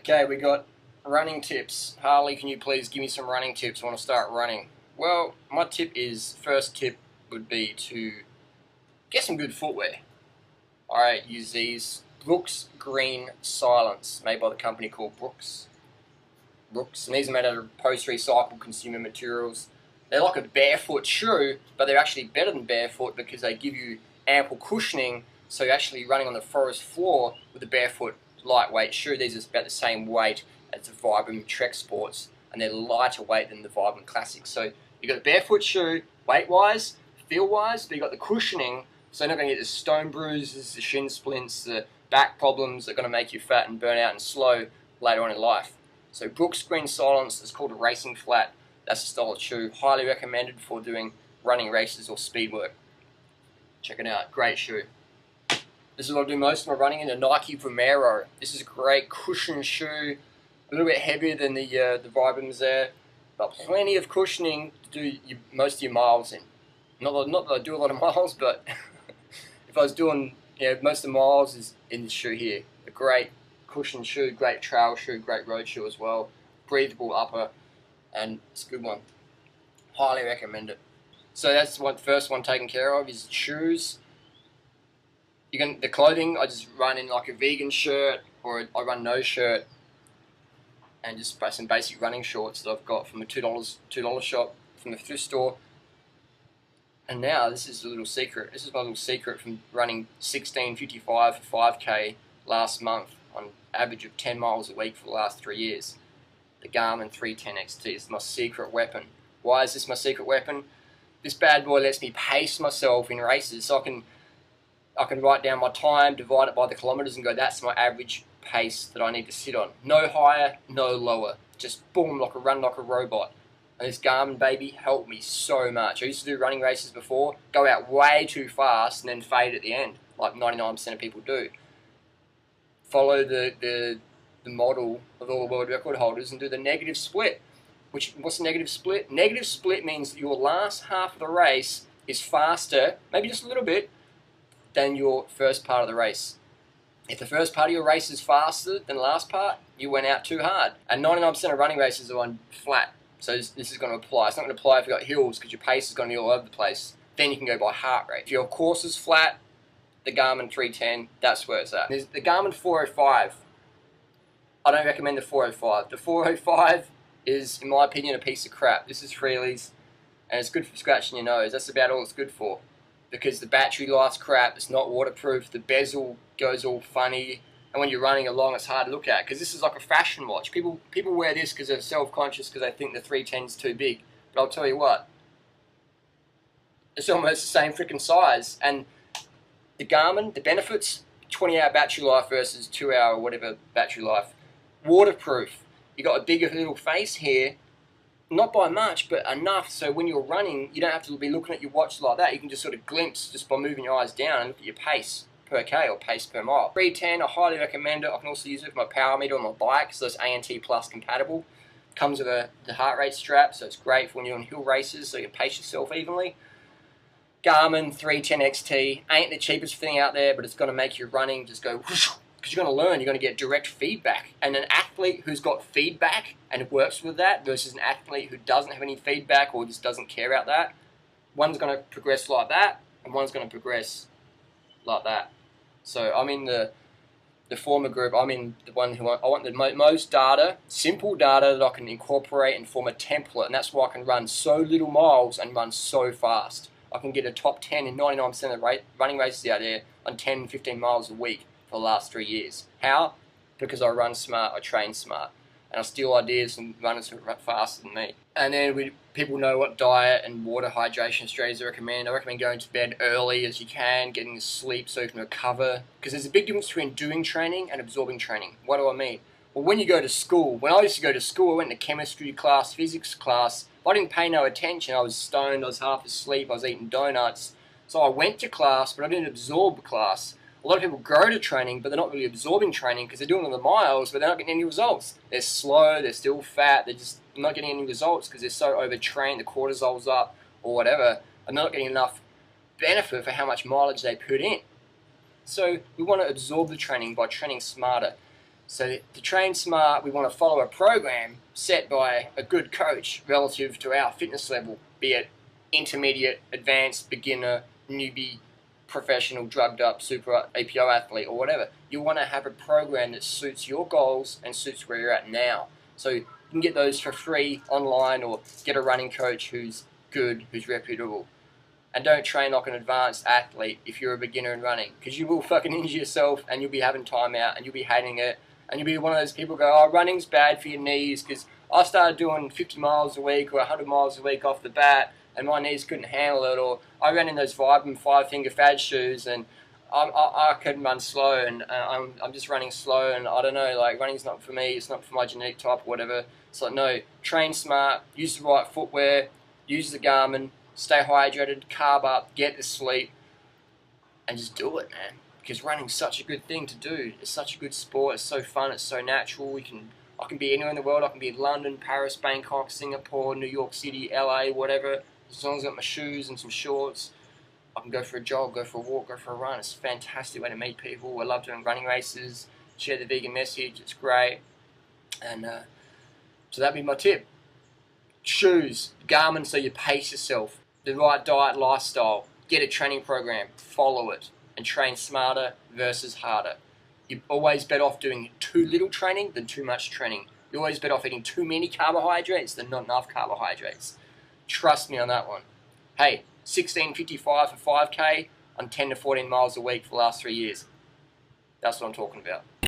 Okay, we got running tips. Harley, can you please give me some running tips? I want to start running. Well, my first tip would be to get some good footwear. I use these Brooks Green Silence, made by the company called Brooks. And these are made out of post-recycled consumer materials. They're like a barefoot shoe, but they're actually better than barefoot because they give you ample cushioning, so you're actually running on the forest floor with a barefoot lightweight shoe. These are about the same weight as the Vibram Trek Sports, and they're lighter weight than the Vibram Classics. So you've got a barefoot shoe, weight-wise, feel-wise, but you've got the cushioning, so you're not going to get the stone bruises, the shin splints, the back problems that are going to make you fat and burn out and slow later on in life. So Brooks Green Silence is called a racing flat. That's a style of shoe. Highly recommended for doing running races or speed work. Check it out. Great shoe. This is what I do most of my running in, a Nike Vomero. This is a great cushion shoe. A little bit heavier than the Vibrams there, but plenty of cushioning to do most of your miles in. Not that I do a lot of miles, but if I was doing most of the miles is in this shoe here. A great cushion shoe, great trail shoe, great road shoe as well. Breathable upper, and it's a good one. Highly recommend it. So that's the first one taken care of is shoes. The clothing, I just run in like a vegan shirt, or I run no shirt, and just some basic running shorts that I've got from a $2 shop from the thrift store. And now this is a little secret. This is my little secret from running 16:55 for 5K last month on average of 10 miles a week for the last 3 years. The Garmin 310 XT is my secret weapon. Why is this my secret weapon? This bad boy lets me pace myself in races, so I can write down my time, divide it by the kilometers, and go, that's my average pace that I need to sit on. No higher, no lower. Just boom, run like a robot. And this Garmin baby helped me so much. I used to do running races before, go out way too fast and then fade at the end, like 99% of people do. Follow the model of all the world record holders and do the negative split. What's the negative split? Negative split means that your last half of the race is faster, maybe just a little bit, than your first part of the race. If the first part of your race is faster than the last part, you went out too hard. And 99% of running races are on flat. So this is going to apply. It's not going to apply if you've got hills because your pace is going to be all over the place. Then you can go by heart rate. If your course is flat, the Garmin 310, that's where it's at. There's the Garmin 405. I don't recommend the 405. The 405 is, in my opinion, a piece of crap. This is Freely's, and it's good for scratching your nose. That's about all it's good for. Because the battery life's crap, it's not waterproof, the bezel goes all funny, and when you're running along it's hard to look at, because this is like a fashion watch. People wear this because they're self-conscious because they think the 310 is too big. But I'll tell you what, it's almost the same freaking size. And the Garmin, the benefits, 20-hour battery life versus 2-hour whatever battery life. Waterproof. You got a bigger little face here, not by much, but enough so when you're running, you don't have to be looking at your watch like that. You can just sort of glimpse just by moving your eyes down and look at your pace per K or pace per mile. 310, I highly recommend it. I can also use it for my power meter on my bike, so it's ANT Plus compatible. Comes with the heart rate strap, so it's great for when you're on hill races, so you can pace yourself evenly. Garmin 310 XT ain't the cheapest thing out there, but it's going to make your running just go whoosh, because you're going to learn, you're going to get direct feedback. And an athlete who's got feedback and works with that versus an athlete who doesn't have any feedback or just doesn't care about that, one's going to progress like that and one's going to progress like that. So I'm in the former group. I'm in the one who I want the most data, simple data that I can incorporate and form a template, and that's why I can run so little miles and run so fast. I can get a top 10 in 99% of the running races out there on 10, 15 miles a week for the last 3 years. How? Because I run smart, I train smart, and I steal ideas from runners who run faster than me. And then people know what diet and water hydration strategies I recommend. I recommend going to bed early as you can, getting sleep so you can recover. Because there's a big difference between doing training and absorbing training. What do I mean? Well, when you go to school, when I used to go to school, I went to chemistry class, physics class. If I didn't pay no attention, I was stoned, I was half asleep, I was eating donuts. So I went to class, but I didn't absorb the class. A lot of people go to training, but they're not really absorbing training because they're doing all the miles, but they're not getting any results. They're slow, they're still fat, they're just not getting any results because they're so overtrained, the cortisol's up or whatever, and they're not getting enough benefit for how much mileage they put in. So we want to absorb the training by training smarter. So to train smart, we want to follow a program set by a good coach relative to our fitness level, be it intermediate, advanced, beginner, newbie, professional, drugged up, super APO athlete, or whatever. You want to have a program that suits your goals and suits where you're at now. So you can get those for free online, or get a running coach who's good, who's reputable. And don't train like an advanced athlete if you're a beginner in running, because you will fucking injure yourself and you'll be having time out and you'll be hating it. And you'll be one of those people who go, oh, running's bad for your knees, because I started doing 50 miles a week or 100 miles a week off the bat, and my knees couldn't handle it. Or I ran in those Vibram 5-finger fad shoes, and I couldn't run slow, and I'm just running slow, and I don't know, like, running's not for me, it's not for my genetic type or whatever. It's like, no, train smart, use the right footwear, use the Garmin, stay hydrated, carb up, get the sleep, and just do it, man. Because running's such a good thing to do. It's such a good sport. It's so fun. It's so natural. I can be anywhere in the world. I can be in London, Paris, Bangkok, Singapore, New York City, LA, whatever. As long as I've got my shoes and some shorts, I can go for a jog, go for a walk, go for a run. It's a fantastic way to meet people. I love doing running races. Share the vegan message. It's great. And so that'd be my tip. Shoes, Garmin, so you pace yourself. The right diet, lifestyle. Get a training program. Follow it. And train smarter versus harder. You're always better off doing too little training than too much training. You're always better off eating too many carbohydrates than not enough carbohydrates. Trust me on that one. Hey, 16.55 for 5K on 10 to 14 miles a week for the last 3 years. That's what I'm talking about.